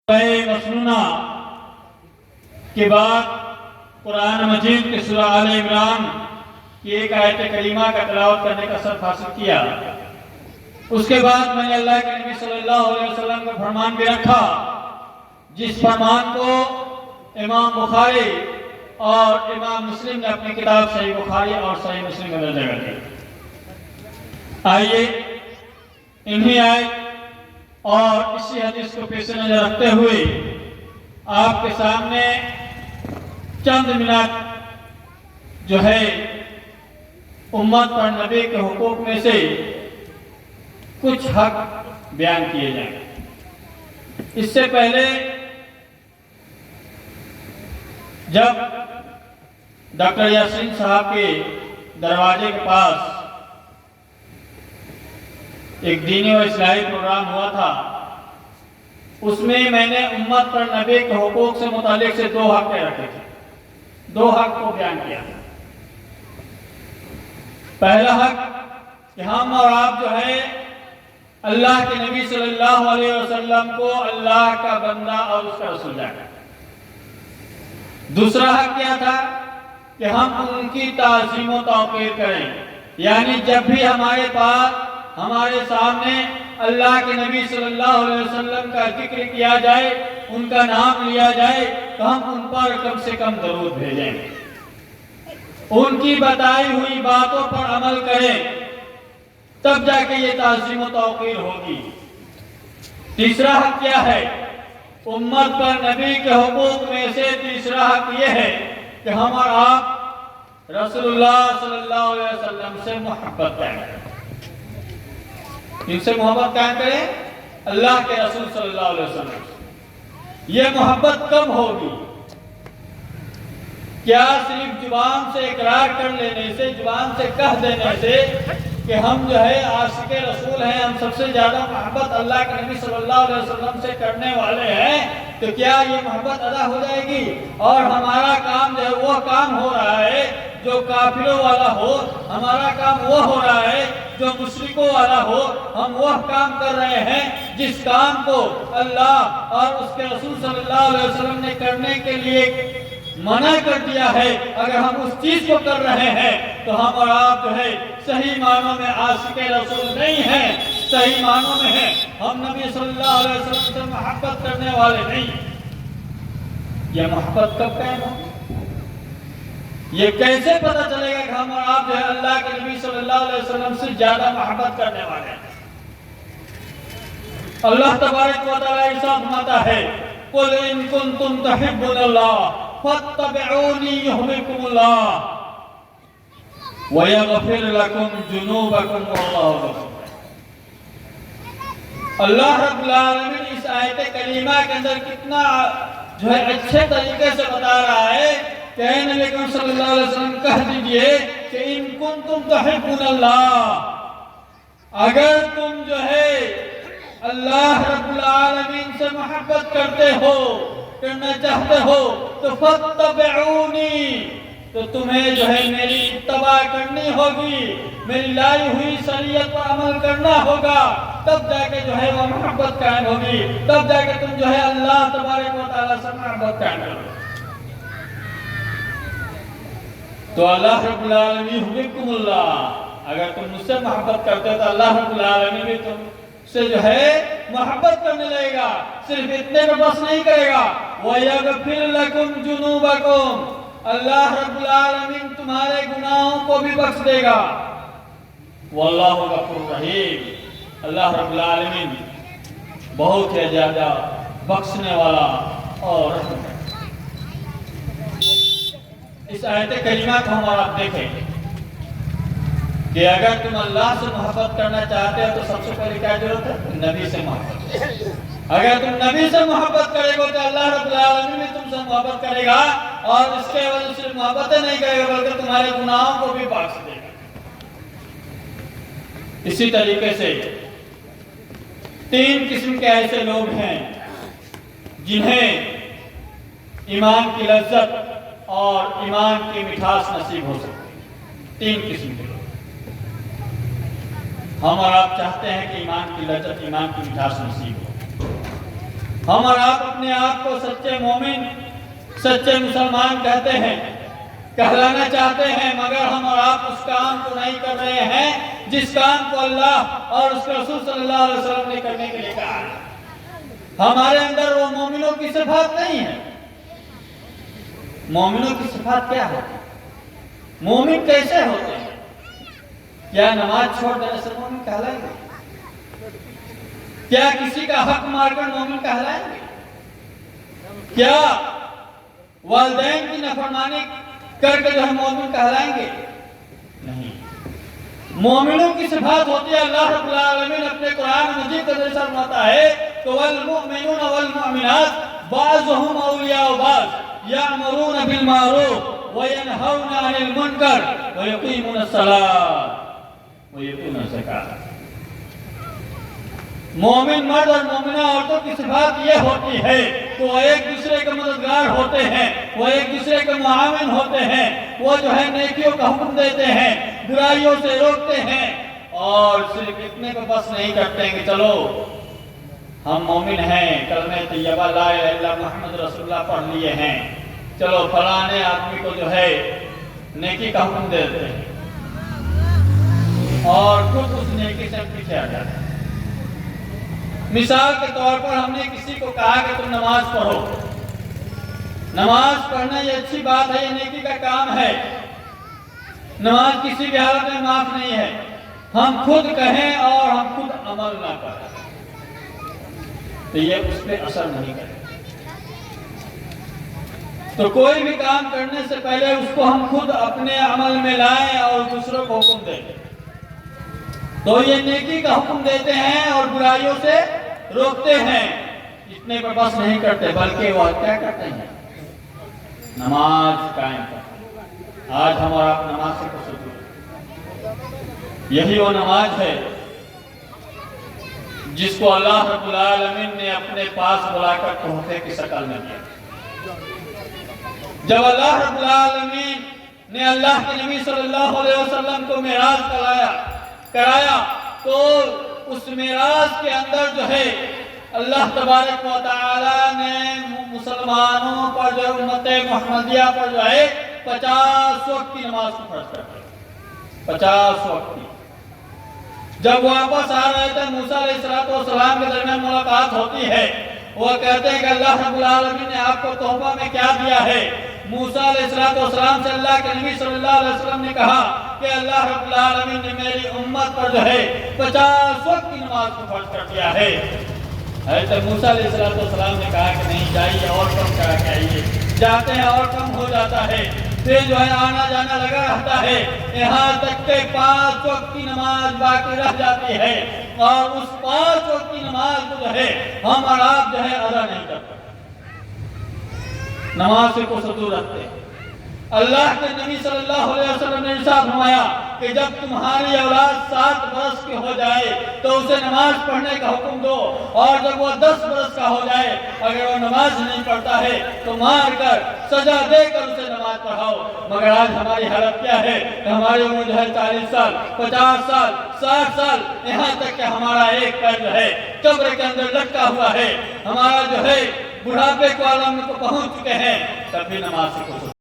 مسنونہ کے بعد قرآن مجید کے سورہ آل عمران کی ایک آیت کریمہ کا تلاوت کرنے کا شرف حاصل کیا۔ اس کے بعد میں نے اللہ کے نبی صلی اللہ علیہ وسلم کا فرمان بھی رکھا، جس فرمان کو امام بخاری اور امام مسلم نے اپنی کتاب صحیح بخاری اور صحیح مسلم میں درج کر دیا۔ آئیے انہی آیت اور اسی حدیث کو پیش نظر رکھتے ہوئے آپ کے سامنے چند منٹ جو ہے امت پر نبی کے حقوق میں سے کچھ حق بیان کیے جائیں۔ اس سے پہلے جب ڈاکٹر یاسین صاحب کے دروازے کے پاس ایک دینی و اصلاحی پروگرام ہوا تھا، اس میں نے امت پر نبی کے حقوق سے متعلق سے 2 حق رکھے تھے، 2 حق کو بیان کیا۔ پہلا حق کہ ہم اور آپ جو ہے اللہ کے نبی صلی اللہ علیہ وسلم کو اللہ کا بندہ اور اس کا رسول جانیں۔ دوسرا حق کیا تھا کہ ہم ان کی تعظیم و توقیر کریں، یعنی جب بھی ہمارے سامنے اللہ کے نبی صلی اللہ علیہ وسلم کا ذکر کیا جائے، ان کا نام لیا جائے، تو ہم ان پر کم سے کم درود بھیجیں، ان کی بتائی ہوئی باتوں پر عمل کریں، تب جا کے یہ تعظیم و توقیر ہوگی۔ تیسرا حق کیا ہے؟ امت پر نبی کے حقوق میں سے تیسرا حق یہ ہے کہ ہم اور آپ رسول اللہ صلی اللہ علیہ وسلم سے محبت کریں۔ ان سے محبت قائم کریں؟ اللہ کے رسول صلی اللہ علیہ وسلم۔ یہ محبت کب ہوگی؟ کیا صرف زبان سے اقرار کر لینے سے، زبان سے کہہ دینے سے کہ ہم جو ہے عاشق رسول ہیں، ہم سب سے زیادہ محبت اللہ کے نبی صلی اللہ علیہ وسلم سے کرنے والے ہیں، تو کیا یہ محبت ادا ہو جائے گی اور ہمارا کام جو ہے وہ کام ہو رہا ہے جو کافروں والا ہو، ہمارا کام وہ ہو رہا ہے جو مشرکوں والا ہو، ہم وہ کام کر رہے ہیں جس کام کو اللہ اور اس کے رسول صلی اللہ علیہ وسلم نے کرنے کے لیے منع کر دیا ہے؟ اگر ہم اس چیز کو کر رہے ہیں تو ہم اور آپ جو ہے صحیح معنوں میں عاشق رسول نہیں ہیں، صحیح معنوں میں ہیں ہم نبی صلی اللہ علیہ وسلم سے محبت کرنے والے نہیں۔ یہ محبت کب قائم ہوگی؟ یہ کیسے پتہ چلے گا کہ ہم اور آپ جو ہے اللہ کے نبی صلی اللہ علیہ وسلم سے زیادہ محبت کرنے والے ہیں؟ اللہ تبارک و تعالیٰ ارشاد فرماتا ہے، قُلْ إِن كُنتُمْ تُحِبُّونَ اللَّهَ فَاتَّبِعُونِي يُحْبِبْكُمُ اللَّهُ وَيَغْفِرْ لَكُمْ جُنُوبَكُمْ وَاللَّهُ غَفُورٌ۔ اللہ رب العالمین اس آیت کریمہ کے اندر کتنا جو ہے اچھے طریقے سے بتا رہا ہے کہ اے نبی اکرم صلی اللہ علیہ وسلم کہہ دیجئے کہ ان کنتم تحبون اللہ، اگر تم جو ہے اللہ رب العالمین سے محبت کرتے ہو، کرنا چاہتے ہو، تو فاتبعونی، تو تمہیں جو ہے میری اتباع کرنی ہوگی، میری لائی ہوئی شریعت پر عمل کرنا ہوگا، تب جا کے جو ہے وہ محبت قائم ہوگی، تب جا کے تم جو ہے اللہ تبارک و تعالیٰ سے محبت قائم کرو۔ تو اللہ رب العالمین یحببکم اللہ، اگر تم مجھ سے محبت کرتے ہو تو اللہ رب العالمین بھی تم سے جو ہے محبت کرنے لگے گا، صرف اتنے میں بس نہیں کرے گا، وَيَغْفِرْ لَكُمْ جُنُوبَكُمْ، اللہ رب العالمین تمہارے گناہوں کو بھی بخش دے گا، وَاللَّهُ غَفُورٌ رَحِيمٌ، اللہ رب العالمین بہت ہی زیادہ بخشنے والا اور رحم ہے۔ اس آیت کریمہ کو ہم اور آپ دیکھیں کہ اگر تم اللہ سے محبت کرنا چاہتے ہو تو سب سے پہلے کیا ضرورت ہے؟ نبی سے محبت۔ اگر تم نبی سے محبت کرے گا تو اللہ رب العالمین بھی تم سے محبت کرے گا، اور اس کے وجہ سے محبت نہیں کرے گا بلکہ تمہارے گناہوں کو بھی بخش دے گا۔ اسی طریقے سے 3 قسم کے ایسے لوگ ہیں جنہیں ایمان کی لذت اور ایمان کی مٹھاس نصیب ہو سکتی ہے۔ 3 قسم کے لوگ، ہم اور آپ چاہتے ہیں کہ ایمان کی لذت، ایمان کی مٹھاس نصیب ہو۔ ہم اور آپ اپنے آپ کو سچے مومن، سچے مسلمان کہتے ہیں، کہلانا چاہتے ہیں، مگر ہم اور آپ اس کام کو نہیں کر رہے ہیں جس کام کو اللہ اور اس کے رسول صلی اللہ علیہ وسلم نے کرنے کے لیے کہا ہے۔ ہمارے اندر وہ مومنوں کی صفات نہیں ہے۔ مومنوں کی صفات کیا ہے؟ مومن کیسے ہوتے ہیں؟ کیا نماز چھوڑ دینے سے مومن کہلائیں گے؟ کیا کسی کا حق مار کر مومن کہلائیں گے؟ کیا والدین کی نافرمانی کر کے جو ہے مومن کہلائیں گے؟ نہیں۔ مومنوں کی صفات ہوتی ہے، اللہ رب العالمین اپنے قرآن مجید کا ذکر فرماتا ہے کہ والمؤمنون والمؤمنات بعضهم اولیاء بعض یأمرون بالمعروف وینہون عن المنکر ویقیمون الصلاۃ ویؤتون الزکاۃ۔ مومن مرد اور مومنہ عورتوں کی صفات یہ ہوتی ہے کہ وہ ایک دوسرے کے مددگار ہوتے ہیں، وہ ایک دوسرے کے معاون ہوتے ہیں، وہ جو ہے نیکیوں کا حکم دیتے ہیں، برائیوں سے روکتے ہیں، اور صرف اتنے کو بس نہیں کرتے ہیں کہ چلو ہم مومن ہیں، کلمہ طیبہ لا الہ الا اللہ محمد رسول اللہ پڑھ لیے ہیں، چلو فلانے آدمی کو جو ہے نیکی کا حکم دے دیتے ہیں اور خود اس نیکی سے پیچھے آ جاتے ہیں۔ مثال کے طور پر ہم نے کسی کو کہا کہ تم نماز پڑھو، نماز پڑھنا یہ اچھی بات ہے، یہ نیکی کا کام ہے، نماز کسی بھی حالت میں معاف نہیں ہے، ہم خود کہیں اور ہم خود عمل نہ کریں تو یہ اس پہ اثر نہیں کرے۔ تو کوئی بھی کام کرنے سے پہلے اس کو ہم خود اپنے عمل میں لائیں اور دوسروں کو حکم دیں تو یہ نیکی کا حکم دیتے ہیں اور برائیوں سے روکتے ہیں، اتنے پر بس نہیں کرتے بلکہ وہ کیا کرتے ہیں؟ نماز قائم کرتے ہیں۔ آج ہم اور آپ نماز سے کچھ دور، یہی وہ نماز ہے جس کو اللہ رب العالمین نے اپنے پاس بلا کر تحفے کی شکل میں دیا۔ جب اللہ رب العالمین نے اللہ کے نبی صلی اللہ علیہ وسلم کو معراج کرایا تو اس معراج کے اندر جو ہے اللہ تبارک و تعالی نے مسلمانوں پر جو امت محمدیہ پر جو ہے 50 وقت کی نماز کو فرض کر دیا، 50 وقت کی۔ جب واپس آ رہے تھے موسیٰ علیہ السلام کے درمیان ملاقات ہوتی ہے، وہ کہتے ہیں کہ اللہ رب العالمین نے آپ کو تحفہ میں کیا دیا ہے؟ موسیٰ علیہ السلام سے اللہ کے نبی صلی اللہ علیہ وسلم نے کہا کہ اللہ رب العالمین نے میری امت پر جو ہے 50 وقت کی نماز کو فرض کر دیا ہے۔ حضرت موسیٰ علیہ السلام نے کہا کہ نہیں جائیے اور کم کرا کے آئیے، جاتے ہیں اور کم ہو جاتا ہے، پھر جو ہے آنا جانا لگا رہتا ہے، یہاں تک کہ 5 وقت کی نماز باقی رہ جاتی ہے اور اس 5 وقت کی نماز کو جو ہے ہم اور آپ جو ہے ادا نہیں کرتے، نماز سے کو دور رکھتے ہیں۔ اللہ کے نبی صلی اللہ علیہ وسلم نے ارشاد فرمایا کہ جب تمہاری اولاد 7 برس کی ہو جائے تو اسے نماز پڑھنے کا حکم دو، اور جب وہ 10 برس کا ہو جائے اگر وہ نماز نہیں پڑھتا ہے تو مار کر سزا دے کر اسے نماز پڑھاؤ۔ مگر آج ہماری حالت کیا ہے کہ ہماری عمر جو ہے 40 سال، 50 سال، 60 سال، یہاں تک کہ ہمارا ایک پیر جو ہے قبر کے اندر لٹکا ہوا ہے، ہمارا جو ہے بڑھاپے کو عالم کو پہنچ چکے ہیں، تب بھی نماز سے